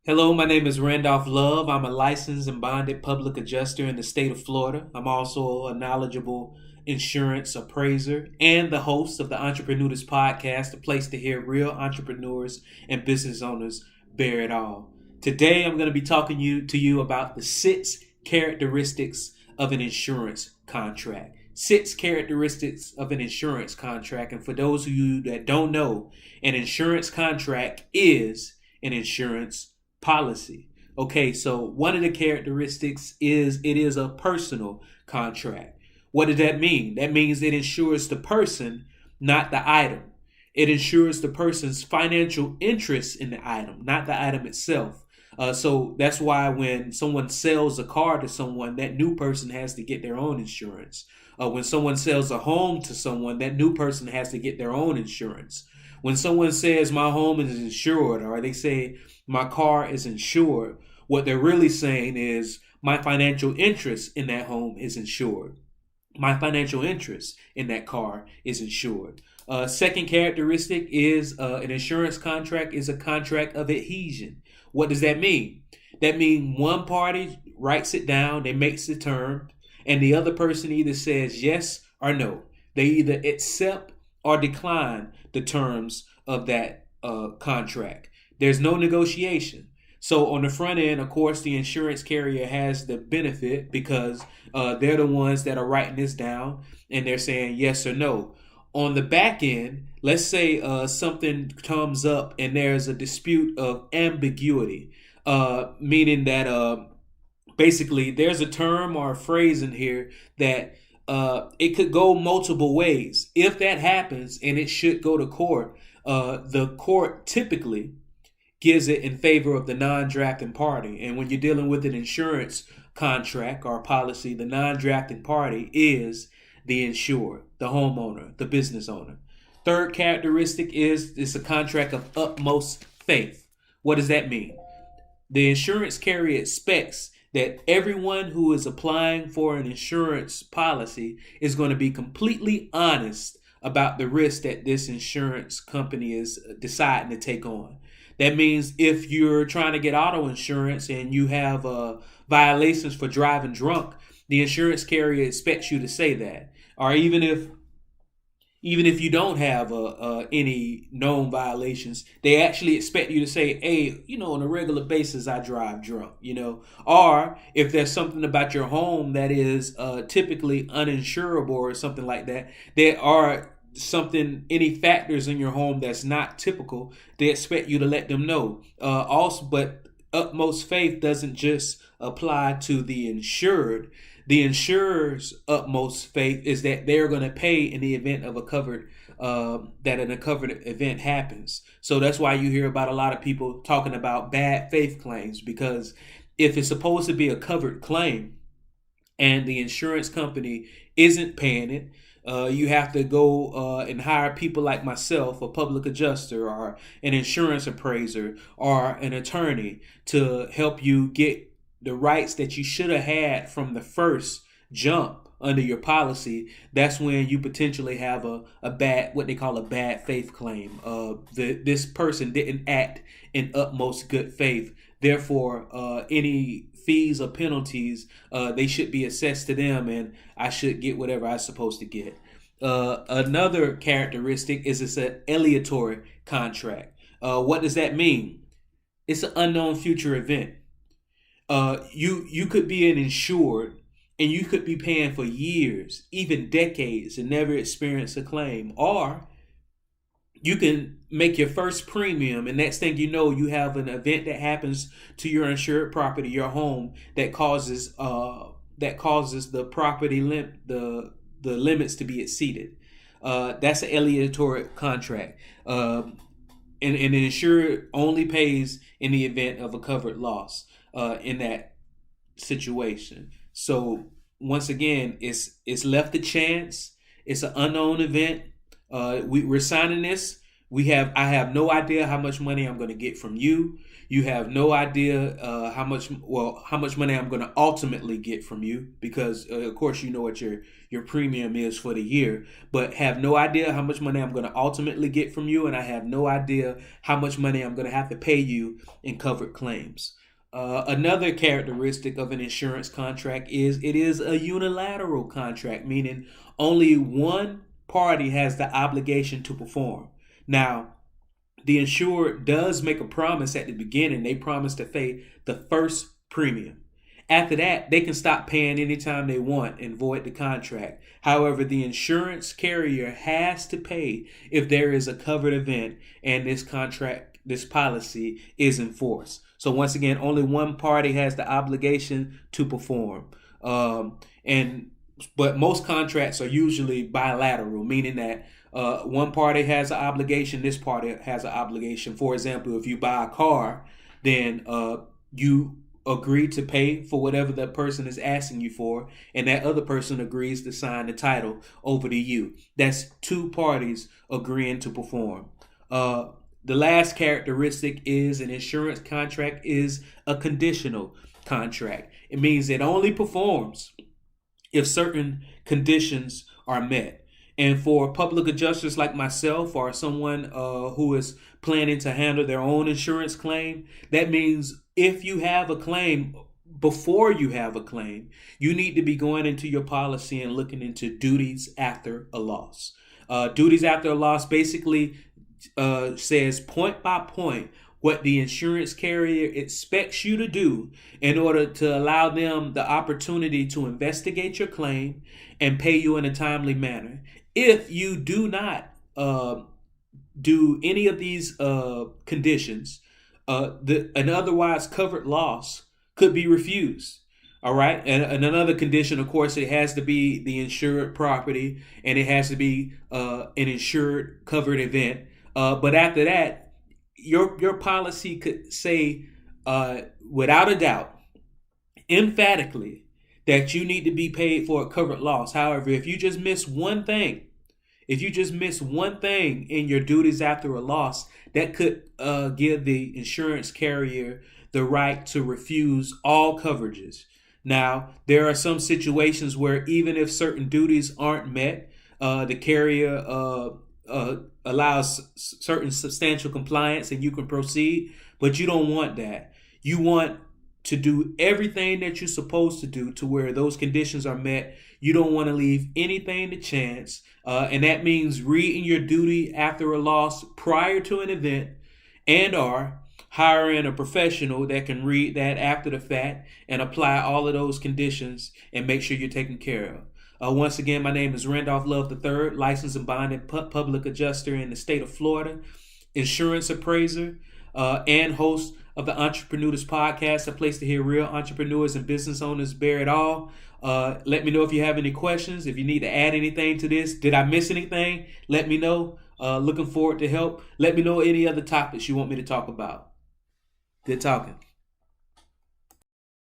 Hello, my name is Randolph Love. I'm a licensed and bonded public adjuster in the state of Florida. I'm also a knowledgeable insurance appraiser and the host of the Entreprenudist podcast, a place to hear real entrepreneurs and business owners bear it all. Today, I'm going to be talking to you about the 6 characteristics of an insurance contract. 6 characteristics of an insurance contract. And for those of you that don't know, an insurance contract is an insurance policy. Okay, so one of the characteristics is it is a personal contract. What does that mean? That means it insures the person, not the item. It insures the person's financial interest in the item, not the item itself. So that's why when someone sells a car to someone, that new person has to get their own insurance. When someone sells a home to someone, that new person has to get their own insurance. When someone says my home is insured, or they say my car is insured, what they're really saying is my financial interest in that home is insured. My financial interest in that car is insured. Second characteristic is an insurance contract is a contract of adhesion. What does that mean? That means one party writes it down, they makes the term, and the other person either says yes or no. They either accept or decline the terms of that contract. There's no negotiation. So on the front end, of course, the insurance carrier has the benefit because they're the ones that are writing this down and they're saying yes or no. On the back end, let's say something comes up and there's a dispute of ambiguity, meaning that basically there's a term or a phrase in here that it could go multiple ways. If that happens and it should go to court, the court typically gives it in favor of the non-drafting party. And when you're dealing with an insurance contract or policy, the non-drafting party is the insured, the homeowner, the business owner. Third characteristic is it's a contract of utmost faith. What does that mean? The insurance carrier expects that everyone who is applying for an insurance policy is going to be completely honest about the risk that this insurance company is deciding to take on. That means if you're trying to get auto insurance and you have violations for driving drunk, the insurance carrier expects you to say that. Or even if you don't have any known violations, they actually expect you to say, hey, on a regular basis, I drive drunk, Or if there's something about your home that is typically uninsurable or something like that, there are any factors in your home that's not typical, they expect you to let them know. But utmost faith doesn't just apply to the insured. The insurer's utmost faith is that they're going to pay in the event of a covered event happens. So that's why you hear about a lot of people talking about bad faith claims, because if it's supposed to be a covered claim and the insurance company isn't paying it, you have to go and hire people like myself, a public adjuster or an insurance appraiser or an attorney to help you get the rights that you should have had from the first jump under your policy. That's when you potentially have what they call a bad faith claim. This person didn't act in utmost good faith. Therefore, any fees or penalties, they should be assessed to them, and I should get whatever I'm supposed to get. Another characteristic is it's an aleatory contract. What does that mean? It's an unknown future event. You could be an insured and you could be paying for years, even decades, and never experience a claim. Or you can make your first premium, and next thing you know, you have an event that happens to your insured property, your home, that causes the property the limits to be exceeded. That's an aleatory contract. And the insured only pays in the event of a covered loss in that situation. So once again, it's left to chance. It's an unknown event. We're signing this. I have no idea how much money I'm going to get from you. You have no idea how much money I'm going to ultimately get from you, because of course you know what your premium is for the year, but have no idea how much money I'm going to ultimately get from you, and I have no idea how much money I'm going to have to pay you in covered claims. Another characteristic of an insurance contract is it is a unilateral contract, meaning only one party has the obligation to perform. Now, the insured does make a promise at the beginning. They promise to pay the first premium. After that, they can stop paying anytime they want and void the contract. However, the insurance carrier has to pay if there is a covered event and this policy is enforced. So once again, only one party has the obligation to perform. But most contracts are usually bilateral, meaning that one party has an obligation, this party has an obligation. For example, if you buy a car, then you agree to pay for whatever that person is asking you for, and that other person agrees to sign the title over to you. That's two parties agreeing to perform. The last characteristic is an insurance contract is a conditional contract. It means it only performs if certain conditions are met. And for public adjusters like myself, or someone who is planning to handle their own insurance claim, that means if you have a claim, before you have a claim, you need to be going into your policy and looking into duties after a loss. Duties after a loss basically says point by point what the insurance carrier expects you to do in order to allow them the opportunity to investigate your claim and pay you in a timely manner. If you do not do any of these conditions, an otherwise covered loss could be refused. All right. And another condition, of course, it has to be the insured property, and it has to be an insured covered event. But after that, your policy could say without a doubt, emphatically, that you need to be paid for a covered loss. However, if you just miss one thing in your duties after a loss, that could give the insurance carrier the right to refuse all coverages. Now, there are some situations where even if certain duties aren't met, the carrier allows certain substantial compliance and you can proceed, but you don't want that. You want to do everything that you're supposed to do to where those conditions are met. You don't want to leave anything to chance. And that means reading your duty after a loss prior to an event, and/or hiring a professional that can read that after the fact and apply all of those conditions and make sure you're taken care of. Once again, my name is Randolph Love III, licensed and bonded public adjuster in the state of Florida, insurance appraiser, and host of the Entreprenudist podcast, a place to hear real entrepreneurs and business owners bear it all. Let me know if you have any questions, if you need to add anything to this. Did I miss anything? Let me know. Looking forward to help. Let me know any other topics you want me to talk about. Good talking.